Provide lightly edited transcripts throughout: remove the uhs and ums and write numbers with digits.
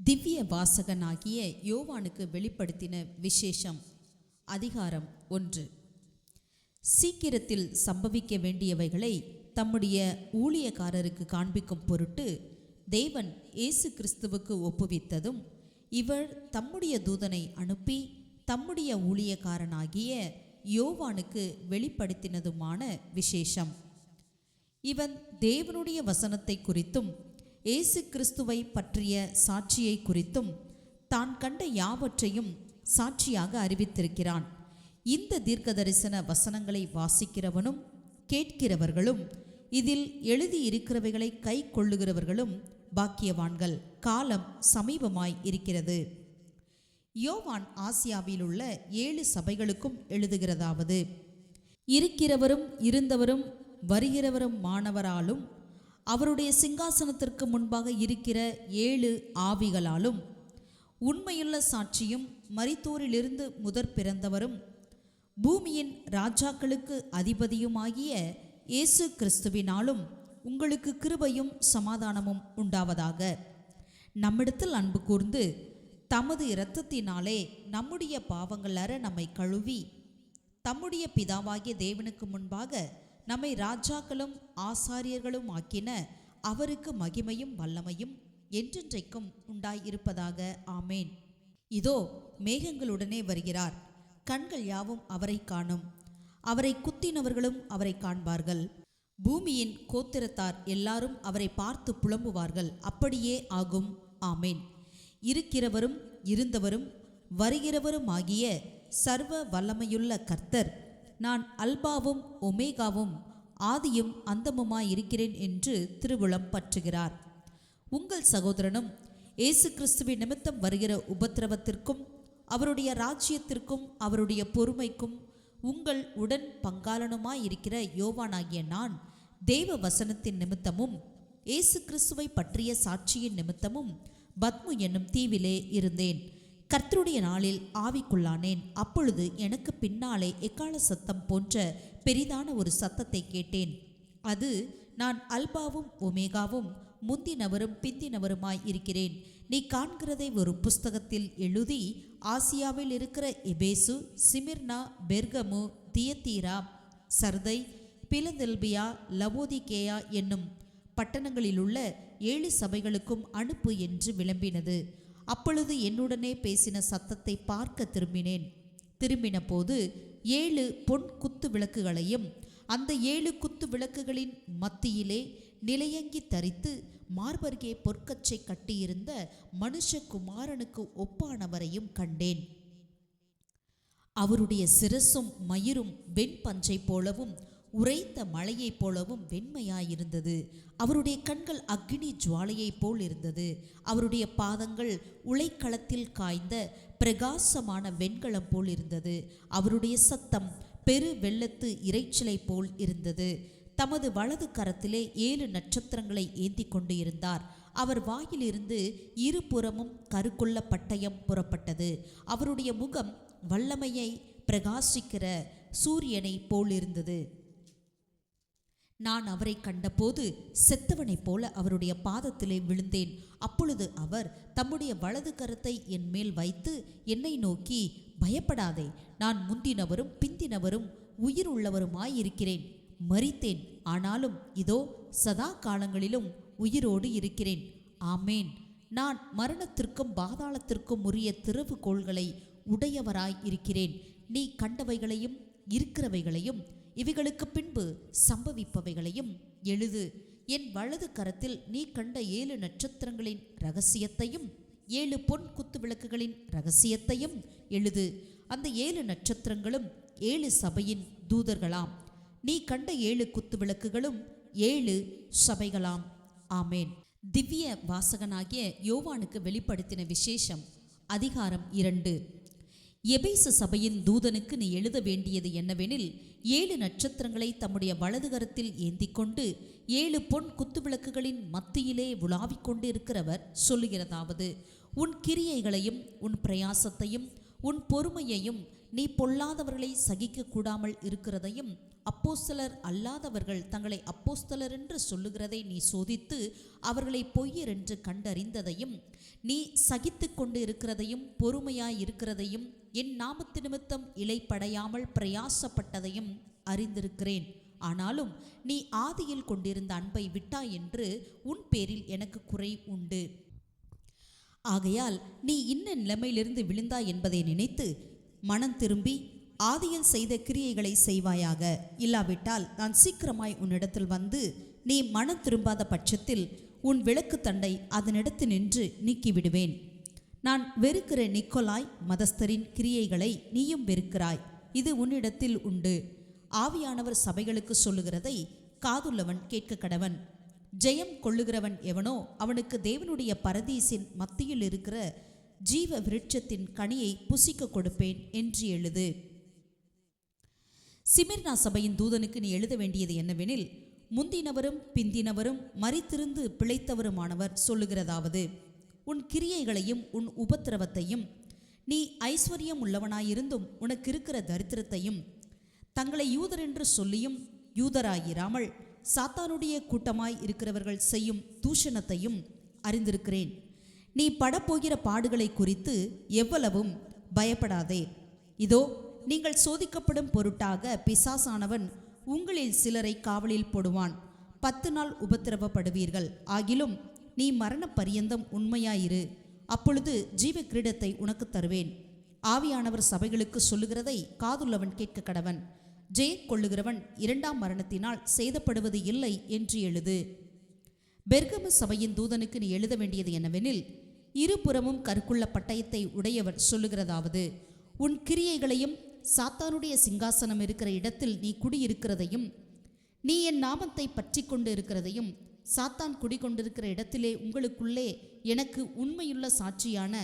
திவ்ய வாசகனாகிய யோவானுக்கு வெளிப்படுத்தின விசேஷம். அதிகாரம் 1. சீக்கிரத்தில் சம்பவிக்க வேண்டியவைகளை தம்முடைய ஊழியக்காரருக்கு காண்பிக்கும் பொருட்டு தேவன் இயேசு கிறிஸ்துவுக்கு ஒப்புவித்ததும், இவர் தம்முடைய தூதனை அனுப்பி தம்முடைய ஊழியக்காரனாகிய யோவானுக்கு வெளிப்படுத்தினதுமான விசேஷம். இவன் தேவனுடைய வசனத்தை குறித்தும் இயேசு கிறிஸ்துவை பற்றிய சாட்சியை குறித்தும் தான் கண்ட யாவற்றையும் சாட்சியாக அறிவித்திருக்கிறான். இந்த தீர்க்கதரிசன வசனங்களை வாசிக்கிறவனும் கேட்கிறவர்களும் இதில் எழுதியிருக்கிறவைகளை கை கொள்ளுகிறவர்களும் பாக்கியவான்கள். காலம் சமீபமாய் இருக்கிறது. யோவான் ஆசியாவிலுள்ள 7 சபைகளுக்கும் எழுதுகிறதாவது: இருக்கிறவரும் இருந்தவரும் வருகிறவரும் மாணவராலும் அவருடைய சிங்காசனத்திற்கு முன்பாக இருக்கிற 7 ஆவிகளாலும் உண்மையுள்ள சாட்சியும் மரித்தோரிலிருந்து முதற் பிறந்தவரும் பூமியின் ராஜாக்களுக்கு அதிபதியுமாகிய இயேசு கிறிஸ்துவினாலும் உங்களுக்கு கிருபையும் சமாதானமும் உண்டாவதாக. நம்மிடத்தில் அன்பு கூர்ந்து தமது இரத்தத்தினாலே நம்முடைய பாவங்கள் அற நம்மை கழுவி தம்முடைய பிதாவாகிய தேவனுக்கு முன்பாக நம்மை ராஜாக்களும் ஆசாரியர்களும் ஆக்கின அவருக்கு மகிமையும் வல்லமையும் என்றென்றைக்கும் உண்டாயிருப்பதாக. ஆமேன். இதோ மேகங்களுடனே வருகிறார். கண்கள் யாவும் அவரை காணும். அவரை குத்தினவர்களும் அவரை காண்பார்கள். பூமியின் கோத்திரத்தார் எல்லாரும் அவரை பார்த்து புலம்புவார்கள். அப்படியே ஆகும். ஆமேன். இருக்கிறவரும் இருந்தவரும் வருகிறவரும் ஆகிய சர்வ வல்லமையுள்ள கர்த்தர், நான் அல்பாவும் ஒமேகாவும் ஆதியும் அந்தமுமாயிருக்கிறேன் என்று திருவுளம் பற்றுகிறார். உங்கள் சகோதரனும் இயேசு கிறிஸ்துவின் நிமித்தம் வருகிற உபத்திரவத்திற்கும் அவருடைய ராஜ்யத்திற்கும் அவருடைய பொறுமைக்கும் உங்கள் உடன் பங்காளனுமாயிருக்கிற யோவானாகிய நான் தேவ வசனத்தின் நிமித்தமும் இயேசு கிறிஸ்துவை பற்றிய சாட்சியின் நிமித்தமும் பத்மு என்னும் தீவிலே இருந்தேன். கர்த்தருடைய நாளில் ஆவிக்குள்ளானேன். அப்பொழுது எனக்கு பின்னாலே எக்கால சத்தம் போன்ற பெரிதான ஒரு சத்தத்தை கேட்டேன். அது, நான் அல்பாவும் ஒமேகாவும் முந்தினவரும் பிந்தினவருமாய் இருக்கிறேன். நீ காண்கிறதை ஒரு புஸ்தகத்தில் எழுதி ஆசியாவில் இருக்கிற எபேசு, சிமிர்னா, பெர்கமு, தியத்தீரா, சர்தை, பிலதெல்பியா, லவோதிகேயா என்னும் பட்டணங்களிலுள்ள 7 சபைகளுக்கும் அனுப்பு என்று விளம்பினது. அப்பொழுது என்னுடனே பேசின சத்தத்தை பார்க்க திரும்பின போது 7 பொன் குத்து விளக்குகளையும் அந்த 7 குத்து விளக்குகளின் மத்தியிலே நிலையங்கி தரித்து மார்பருகே பொற்கச்சை கட்டியிருந்த மனுஷகுமாரனுக்கு ஒப்பானவரையும் கண்டேன். அவருடைய சிரசும் மயிரும் வெண்பஞ்சை போலவும் உறைந்த மலையைப் போலவும் வெண்மையாயிருந்தது. அவருடைய கண்கள் அக்னி ஜுவாலையைப் போல் இருந்தது. அவருடைய பாதங்கள் உலைக்களத்தில் காய்ந்த பிரகாசமான வெண்கலம் போல் இருந்தது. அவருடைய சத்தம் பெரு வெள்ளத்து இரைச்சலை போல் இருந்தது. தமது வலது கரத்திலே 7 நட்சத்திரங்களை ஏந்தி கொண்டு இருந்தார். அவர் வாயிலிருந்து இருபுறமும் கருக்குள்ள பட்டயம் புறப்பட்டது. அவருடைய முகம் வல்லமையை பிரகாசிக்கிற சூரியனை போல் இருந்தது. நான் அவரை கண்டபோது செத்தவனைப் போல அவருடைய பாதத்திலே விழுந்தேன். அப்பொழுது அவர் தம்முடைய வலது கரத்தை என் மேல் வைத்து என்னை நோக்கி, பயப்படாதே, நான் முந்தினவரும் பிந்தினவரும் உயிர் உள்ளவருமாயிருக்கிறேன். மரித்தேன், ஆனாலும் இதோ சதா காலங்களிலும் உயிரோடு இருக்கிறேன். ஆமேன். நான் மரணத்திற்கும் பாதாளத்திற்கும் உரிய திறவுகோல்களை உடையவராய் இருக்கிறேன். நீ கண்டவைகளையும் இருக்கிறவைகளையும் இவைகளுக்கு பின்பு சம்பவிப்பவைகளையும் எழுது. என் வலது கரத்தில் நீ கண்ட 7 நட்சத்திரங்களின் இரகசியத்தையும் 7 பொன் குத்து விளக்குகளின் இரகசியத்தையும் எழுது. அந்த 7 நட்சத்திரங்களும் 7 சபையின் தூதர்களாம். நீ கண்ட 7 குத்து விளக்குகளும் 7 சபைகளாம். ஆமேன். திவ்ய வாசகனாகிய யோவானுக்கு வெளிப்படுத்தின விசேஷம். அதிகாரம் 2. எபேசு சபையின் தூதனுக்கு நீ எழுத வேண்டியது என்னவெனில், 7 நட்சத்திரங்களை தம்முடைய வலது கரத்தில் ஏந்தி கொண்டு 7 பொன் குத்துவிளக்குகளின் மத்தியிலே உலாவிக் கொண்டு இருக்கிறவர் சொல்லுகிறதாவது: உன் கிரியைகளையும் உன் பிரயாசத்தையும் உன் பொறுமையையும் நீ பொல்லாதவர்களை சகிக்க கூடாமல் இருக்கிறதையும் அப்போஸ்தலர் அல்லாதவர்கள் தங்களை அப்போஸ்தலர் என்று சொல்லுகிறதை நீ சோதித்து அவர்களை பொய்யர் என்று கண்டறிந்ததையும் நீ சகித்து கொண்டு இருக்கிறதையும் பொறுமையாய் இருக்கிறதையும் என் நாமத்து நிமித்தம் இலைப்படையாமல் பிரயாசப்பட்டதையும் அறிந்திருக்கிறேன். ஆனாலும் நீ ஆதியில் கொண்டிருந்த அன்பை விட்டாய் என்று உன் பேரில் எனக்கு குறை உண்டு. ஆகையால் நீ இன்ன நிலைமையிலிருந்து விழுந்தாய் என்பதை நினைத்து மனம் திரும்பி ஆதியில் செய்த கிரியைகளை செய்வாயாக. இல்லாவிட்டால் நான் சீக்கிரமாய் உன்னிடத்தில் வந்து நீ மனம் திரும்பாத பட்சத்தில் உன் விளக்கு தண்டை அதனிடத்து நின்று நீக்கிவிடுவேன். நான் வெறுக்கிற நிக்கோலாய் மதஸ்தரின் கிரியைகளை நீயும் வெறுக்கிறாய். இது உன்னிடத்தில் உண்டு. ஆவியானவர் சபைகளுக்கு சொல்லுகிறதை காதுள்ளவன் கேட்க கடவன். ஜெயம் கொள்ளுகிறவன் எவனோ அவனுக்கு தேவனுடைய பரதீசின் மத்தியில் இருக்கிற ஜீவ விருட்சத்தின் கனியை புசிக்க கொடுப்பேன் என்று எழுது. சிமிர்னா சபையின் தூதனுக்கு நீ எழுத வேண்டியது என்னவெனில், முந்தினவரும் பிந்தினவரும் மரித்திருந்து பிழைத்தவருமானவர் சொல்லுகிறதாவது, உன் கிரியைகளையும் உன் உபத்திரவத்தையும் நீ ஐஸ்வர்யம் உள்ளவனாயிருந்தும் உனக்கு இருக்கிற தரித்திரத்தையும் தங்களை யூதர் என்று சொல்லியும் யூதராயிராமல் சாத்தானுடைய கூட்டமாய் இருக்கிறவர்கள் செய்யும் தூஷணத்தையும் அறிந்திருக்கிறேன். நீ படப்போகிற பாடுகளை குறித்து எவ்வளவும் பயப்படாதே. இதோ நீங்கள் சோதிக்கப்படும் பொருட்டாக பிசாசானவன் உங்களில் சிலரை காவலில் போடுவான். 10 நாள் உபத்திரவப்படுவீர்கள். ஆகிலும் நீ மரண பரியந்தம் உண்மையாயிரு. அப்பொழுது ஜீவ கிரீடத்தை உனக்கு தருவேன். ஆவியானவர் சபைகளுக்கு சொல்லுகிறதை காதுள்ளவன் கேட்க கடவன். ஜெயம் கொள்ளுகிறவன் 2ஆம் மரணத்தினால் சேதப்படுவது இல்லை என்று எழுது. பெர்கமு சபையின் தூதனுக்கு நீ எழுத வேண்டியது என்னவெனில், இருபுறமும் கற்குள்ள பட்டயத்தை உடையவர் சொல்லுகிறதாவது, உன் கிரியைகளையும் சாத்தானுடைய சிங்காசனம் இருக்கிற இடத்தில் நீ குடியிருக்கிறதையும் நீ என் நாமத்தை பற்றி கொண்டு இருக்கிறதையும் சாத்தான் குடிகொண்டிருக்கிற இடத்திலே உங்களுக்குள்ளே எனக்கு உண்மையுள்ள சாட்சியான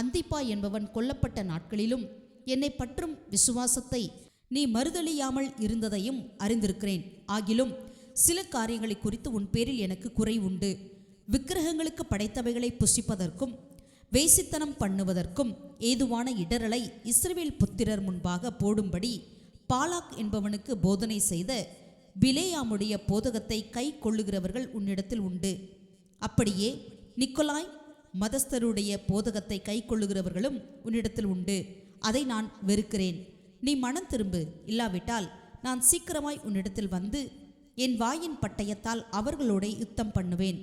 அந்திப்பா என்பவன் கொல்லப்பட்ட நாட்களிலும் என்னை பற்றும் விசுவாசத்தை நீ மறுதலியாமல் இருந்ததையும் அறிந்திருக்கிறேன். ஆகிலும் சில காரியங்களை குறித்து உன் பேரில் எனக்கு குறை உண்டு. விக்கிரகங்களுக்கு படைத்தவைகளை புசிப்பதற்கும் வேசித்தனம் பண்ணுவதற்கும் ஏதுவான இடரலை இஸ்ரவேல் புத்திரர் முன்பாக போடும்படி பாலாக் என்பவனுக்கு போதனை செய்த பிலேயாமுடைய போதகத்தை கை கொள்ளுகிறவர்கள் உன்னிடத்தில் உண்டு. அப்படியே நிக்கோலாய் மதஸ்தருடைய போதகத்தை கை கொள்ளுகிறவர்களும் உன்னிடத்தில் உண்டு. அதை நான் வெறுக்கிறேன். நீ மனம் திரும்பு. இல்லாவிட்டால் நான் சீக்கிரமாய் உன்னிடத்தில் வந்து என் வாயின் பட்டயத்தால் அவர்களோட யுத்தம் பண்ணுவேன்.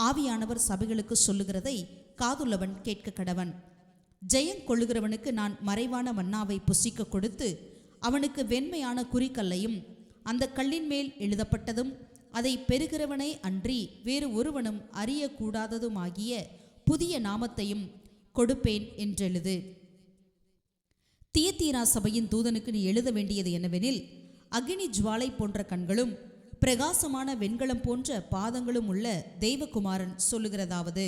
ஆவியானவர் சபைகளுக்கு சொல்லுகிறதை காதுள்ளவன் கேட்க கடவன். ஜெயம் கொள்ளுகிறவனுக்கு நான் மறைவான மன்னாவை புசிக்க கொடுத்து அவனுக்கு வெண்மையான குறிக்கல்லையும் அந்த கல்லின் மேல் எழுதப்பட்டதும் அதை பெறுகிறவனை அன்றி வேறு ஒருவனும் அறியக்கூடாததுமாகிய புதிய நாமத்தையும் கொடுப்பேன் என்றெழுது. தியத்தீரா சபையின் தூதனுக்கு நீ எழுத வேண்டியது என்னவெனில், அக்னி ஜுவாலை போன்ற கண்களும் பிரகாசமான வெண்கலம் போன்ற பாதங்களும் உள்ள தெய்வகுமாரன் சொல்லுகிறதாவது,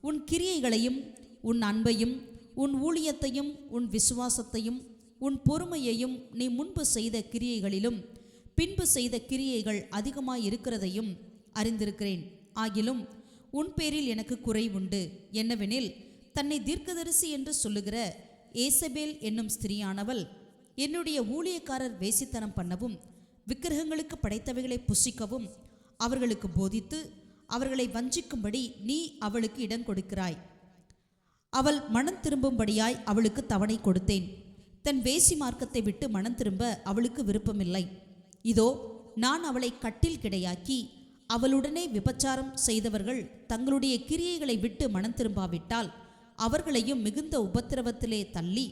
உன் கிரியைகளையும் உன் அன்பையும் உன் ஊழியத்தையும் உன் விசுவாசத்தையும் உன் பொறுமையையும் நீ முன்பு செய்த கிரியைகளிலும் பின்பு செய்த கிரியைகள் அதிகமாய் இருக்கிறதையும் அறிந்திருக்கிறேன். ஆகிலும் உன் பேரில் எனக்கு குறை உண்டு. என்னவெனில், தன்னை தீர்க்கதரிசி என்று சொல்லுகிற ஏசபேல் என்னும் ஸ்திரீயானவள் என்னுடைய ஊழியக்காரர் வேசித்தனம் பண்ணவும் விக்கிரகங்களுக்கு படைத்தவைகளை புசிக்கவும் அவர்களுக்கு போதித்து அவர்களை வஞ்சிக்கும்படி நீ அவளுக்கு இடம் கொடுக்கிறாய். அவள் மனம் திரும்பும்படியாய் அவளுக்கு தவணை கொடுத்தேன். தன் வேசி மார்க்கத்தை விட்டு மனம் திரும்ப அவளுக்கு விருப்பமில்லை. இதோ நான் அவளை கட்டில் கிடையாக்கி அவளுடனே விபச்சாரம் செய்தவர்கள் தங்களுடைய கிரியைகளை விட்டு மனம் திரும்பாவிட்டால் அவர்களையும் மிகுந்த உபத்திரவத்திலே தள்ளி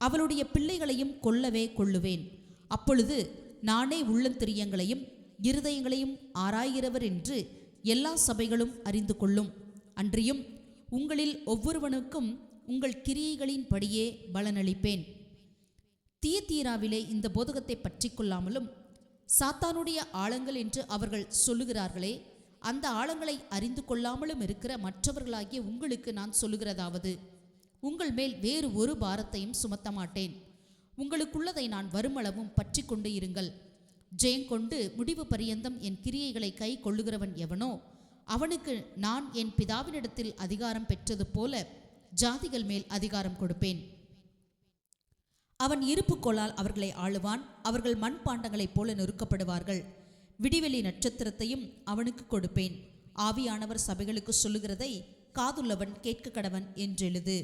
அவளுடைய பிள்ளைகளையும் கொல்லவே கொள்ளுவேன். அப்பொழுது நானே உள்ளந்திரியங்களையும் இருதயங்களையும் ஆராய்கிறவர் என்று எல்லா சபைகளும் அறிந்து கொள்ளும். அன்றியும் உங்களில் ஒவ்வொருவனுக்கும் உங்கள் கிரியைகளின் படியே பலனளிப்பேன். தியத்தீராவிலே இந்த போதகத்தை பற்றி கொள்ளாமலும் சாத்தானுடைய ஆழங்கள் என்று அவர்கள் சொல்லுகிறார்களே, அந்த ஆழங்களை அறிந்து கொள்ளாமலும் இருக்கிற மற்றவர்களாகிய உங்களுக்கு நான் சொல்லுகிறதாவது, உங்கள் மேல் வேறு ஒரு பாரத்தையும் சுமத்த மாட்டேன். உங்களுக்குள்ளதை நான் வருமளவும் பற்றி கொண்டு இருங்கள். ஜெயங்கொண்டு முடிவு பரியந்தம் என் கிரியைகளை கை கொள்ளுகிறவன் எவனோ அவனுக்கு நான் என் பிதாவினிடத்தில் அதிகாரம் பெற்றது போல ஜாதிகள் மேல் அதிகாரம் கொடுப்பேன். அவன் இருப்புக்கோளால் அவர்களை ஆளுவான். அவர்கள் மண்பாண்டங்களைப் போல நொறுக்கப்படுவார்கள். விடிவெளி நட்சத்திரத்தையும் அவனுக்கு கொடுப்பேன். ஆவியானவர் சபைகளுக்கு சொல்லுகிறதை காதுள்ளவன் கேட்க கடவன் என்றெழுது.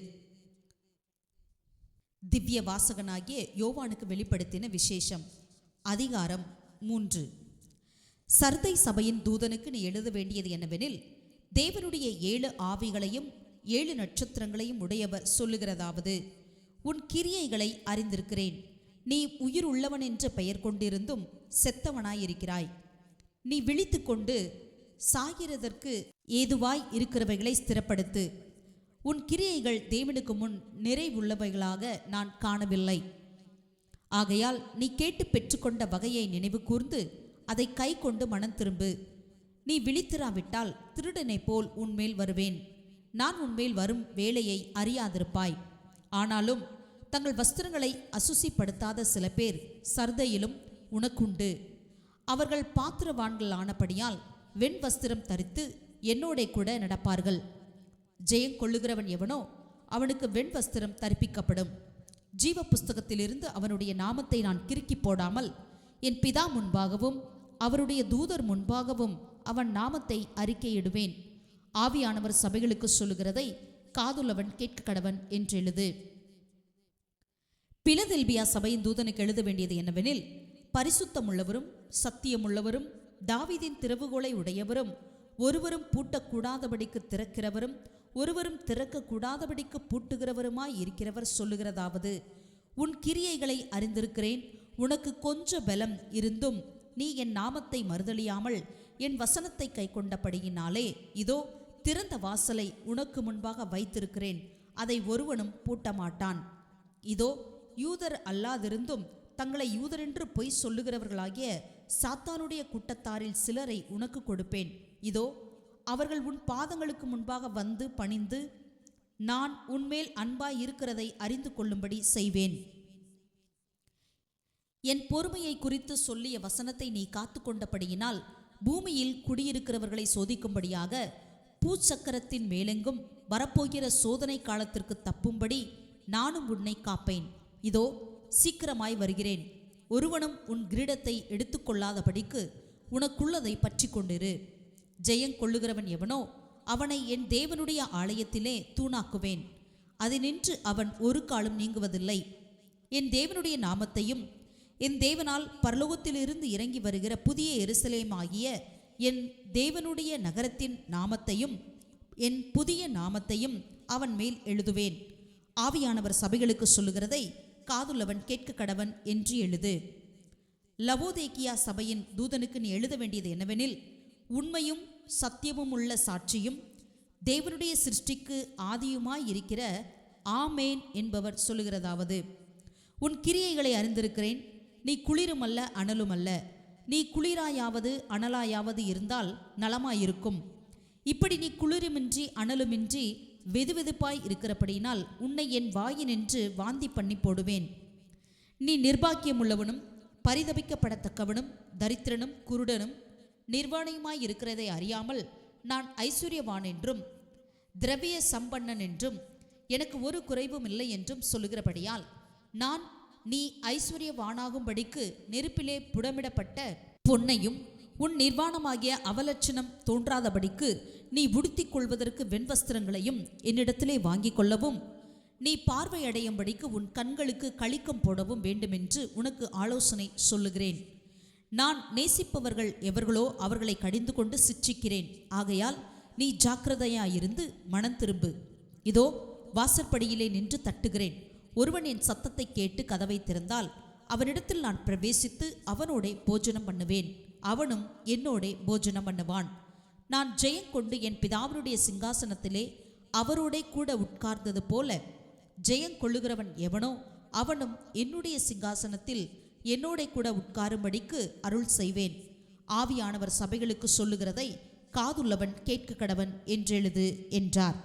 திவ்ய வாசகனாகிய யோவானுக்கு வெளிப்படுத்தின விசேஷம். அதிகாரம் 3. சர்தை சபையின் தூதனுக்கு நீ எழுத வேண்டியது என்னவெனில், தேவனுடைய 7 ஆவிகளையும் 7 நட்சத்திரங்களையும் உடையவர் சொல்லுகிறதாவது, உன் கிரியைகளை அறிந்திருக்கிறேன். நீ உயிர் உள்ளவன் என்ற பெயர் கொண்டிருந்தும் செத்தவனாயிருக்கிறாய். நீ விழித்து கொண்டு சாகிறதற்கு ஏதுவாய் இருக்கிறவைகளை ஸ்திரப்படுத்து. உன் கிரியைகள் தேவனுக்கு முன் நிறைவுள்ளவைகளாக நான் காணவில்லை. ஆகையால் நீ கேட்டு பெற்றுக்கொண்ட வகையை நினைவு கூர்ந்து அதை கை கொண்டு மனம் திரும்பு. நீ விழித்திராவிட்டால் திருடனைப் போல் உன்மேல் வருவேன். நான் உன்மேல் வரும் வேலையை அறியாதிருப்பாய். ஆனாலும் தங்கள் வஸ்திரங்களை அசுசிப்படுத்தாத சில பேர் சர்தையிலும் உனக்குண்டு. அவர்கள் பாத்திரவான்களானபடியால் வெண் வஸ்திரம் தரித்து என்னோடே கூட நடப்பார்கள். ஜெயம் கொள்ளுகிறவன் எவனோ அவனுக்கு வெண் வஸ்திரம் தரிப்பிக்கப்படும். ஜீவ புஸ்தகத்திலிருந்து அவனுடைய நாமத்தை நான் கிறுக்கி போடாமல் என் பிதா முன்பாகவும் அவருடைய தூதர் முன்பாகவும் அவன் நாமத்தை அறிக்கையிடுவேன். ஆவியானவர் சபைகளுக்கு சொல்லுகிறதை காதுள்ளவன் கேட்க கடவன் என்றெழுது. பிலதெல்பியா சபையின் தூதனுக்கு எழுத வேண்டியது என்னவெனில், பரிசுத்தமுள்ளவரும் சத்தியமுள்ளவரும் தாவீதின் திறவுகோலை உடையவரும் ஒருவரும் பூட்டக்கூடாதபடிக்கு திறக்கிறவரும் ஒருவரும் திறக்கக்கூடாதபடிக்கு பூட்டுகிறவருமாய் இருக்கிறவர் சொல்லுகிறதாவது, உன் கிரியைகளை அறிந்திருக்கிறேன். உனக்கு கொஞ்ச பலம் இருந்தும் நீ என் நாமத்தை மறுதலியாமல் என் வசனத்தை கை கொண்டபடியினாலே இதோ திறந்த வாசலை உனக்கு முன்பாக வைத்திருக்கிறேன், அதை ஒருவனும் பூட்டமாட்டான். இதோ யூதர் அல்லாதிருந்தும் தங்களை யூதரென்று பொய் சொல்லுகிறவர்களாகிய சாத்தானுடைய கூட்டத்தாரில் சிலரை உனக்கு கொடுப்பேன். இதோ அவர்கள் உன் பாதங்களுக்கு முன்பாக வந்து பணிந்து நான் உன்மேல் அன்பாய் இருக்கிறதை அறிந்து கொள்ளும்படி செய்வேன். என் பொறுமையை குறித்து சொல்லிய வசனத்தை நீ காத்து கொண்டபடியினால் பூமியில் குடியிருக்கிறவர்களை சோதிக்கும்படியாக பூச்சக்கரத்தின் மேலெங்கும் வரப்போகிற சோதனை காலத்திற்கு தப்பும்படி நானும் உன்னை காப்பேன். இதோ சீக்கிரமாய் வருகிறேன். ஒருவனும் உன் கிரீடத்தை எடுத்துக்கொள்ளாதபடிக்கு உனக்குள்ளதை பற்றி கொண்டிரு. ஜெயம் கொள்ளுகிறவன் எவனோ அவனை என் தேவனுடைய ஆலயத்திலே தூணாக்குவேன். அதினின்று அவன் ஒரு காலம் நீங்குவதில்லை. என் தேவனுடைய நாமத்தையும் என் தேவனால் பரலோகத்திலிருந்து இறங்கி வருகிற புதிய எருசலேமாகிய என் தேவனுடைய நகரத்தின் நாமத்தையும் என் புதிய நாமத்தையும் அவன் மேல் எழுதுவேன். ஆவியானவர் சபைகளுக்கு சொல்லுகிறதை காதுள்ளவன் கேட்க கடவன் என்று எழுது. லவோதேக்கியா சபையின் தூதனுக்கு நீ எழுத வேண்டியது என்னவெனில், உண்மையும் சத்தியமும் உள்ள சாட்சியும் தேவனுடைய சிருஷ்டிக்கு ஆதியுமாய் இருக்கிற ஆமேன் என்பவர் சொல்லுகிறதாவது, உன் கிரியைகளை அறிந்திருக்கிறேன். நீ குளிருமல்ல அனலுமல்ல. நீ குளிராயாவது அனலாயாவது இருந்தால் நலமாயிருக்கும். இப்படி நீ குளிருமின்றி அனலுமின்றி வெதுவெதுப்பாய் இருக்கிறபடியினால் உன்னை என் வாயினின்று வாந்தி பண்ணி போடுவேன். நீ நிர்பாக்கியமுள்ளவனும் பரிதபிக்கப்படத்தக்கவனும் தரித்திரனும் குருடனும் நிர்வாணியுமாய் இருக்கிறதை அறியாமல் நான் ஐஸ்வர்யவான் என்றும் திரவிய சம்பன்னன் என்றும் எனக்கு ஒரு குறைவும் இல்லை என்றும் சொல்லுகிறபடியால் நான் நீ ஐஸ்வர்யவானாகும்படிக்கு நெருப்பிலே புடமிடப்பட்ட பொன்னையும் உன் நிர்வாணமாகிய அவலட்சணம் தோன்றாதபடிக்கு நீ உடுத்திக் கொள்வதற்கு வெண்வஸ்திரங்களையும் என்னிடத்திலே வாங்கி கொள்ளவும் நீ பார்வையடையும்படிக்கு உன் கண்களுக்கு களிக்கம் போடவும் வேண்டுமென்று உனக்கு ஆலோசனை சொல்லுகிறேன். நான் நேசிப்பவர்கள் எவர்களோ அவர்களை கடிந்து கொண்டு சிட்சிக்கிறேன். ஆகையால் நீ ஜாக்கிரதையாயிருந்து மனம் திரும்பு. இதோ வாசற்படியிலே நின்று தட்டுகிறேன். ஒருவன் என் சத்தத்தை கேட்டு கதவை திறந்தால் அவனிடத்தில் நான் பிரவேசித்து அவனோடே போஜனம் பண்ணுவேன், அவனும் என்னோடே போஜனம் பண்ணுவான். நான் ஜெயம் கொண்டு என் பிதாவினுடைய சிங்காசனத்திலே அவரோடே கூட உட்கார்ந்தது போல ஜெயம் கொள்ளுகிறவன் எவனோ அவனும் என்னுடைய சிங்காசனத்தில் என்னோடே கூட உட்காரும்படிக்கு அருள் செய்வேன். ஆவியானவர் சபைகளுக்கு சொல்லுகிறதை காதுள்ளவன் கேட்க கடவன் என்றெழுது என்றார்.